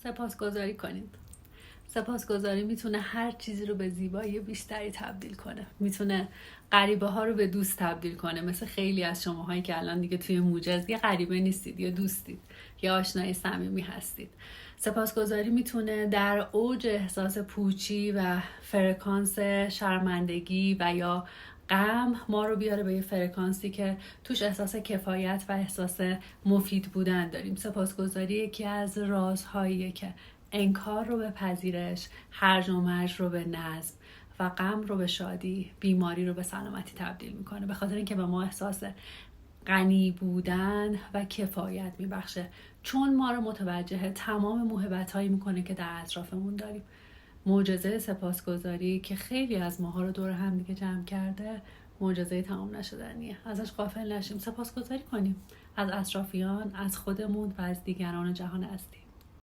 سپاسگزاری کنید. سپاسگزاری میتونه هر چیزی رو به زیبایی بیشتری تبدیل کنه. میتونه غریبه ها رو به دوست تبدیل کنه، مثل خیلی از شماهایی که الان دیگه توی موجز یه غریبه نیستید، یا دوستید، یا آشنای صمیمی هستید. سپاسگزاری میتونه در اوج احساس پوچی و فرکانس شرمندگی و یا غم ما رو بیاره به یه فرکانسی که توش احساس کفایت و احساس مفید بودن داریم. سپاسگزاری یکی از رازهاییه که انکار رو به پذیرش، هرج و مرج رو به نظم و غم رو به شادی، بیماری رو به سلامتی تبدیل میکنه، به خاطر اینکه به ما احساس غنی بودن و کفایت میبخشه، چون ما رو متوجه تمام موهبت‌هایی میکنه که در اطرافمون داریم. معجزه سپاسگزاری که خیلی از ماها رو دور هم دیگه جمع کرده، معجزه تمام نشدنیه. ازش غافل نشیم، سپاسگزاری کنیم از اطرافیان، از خودمون و از دیگران جهان هستی.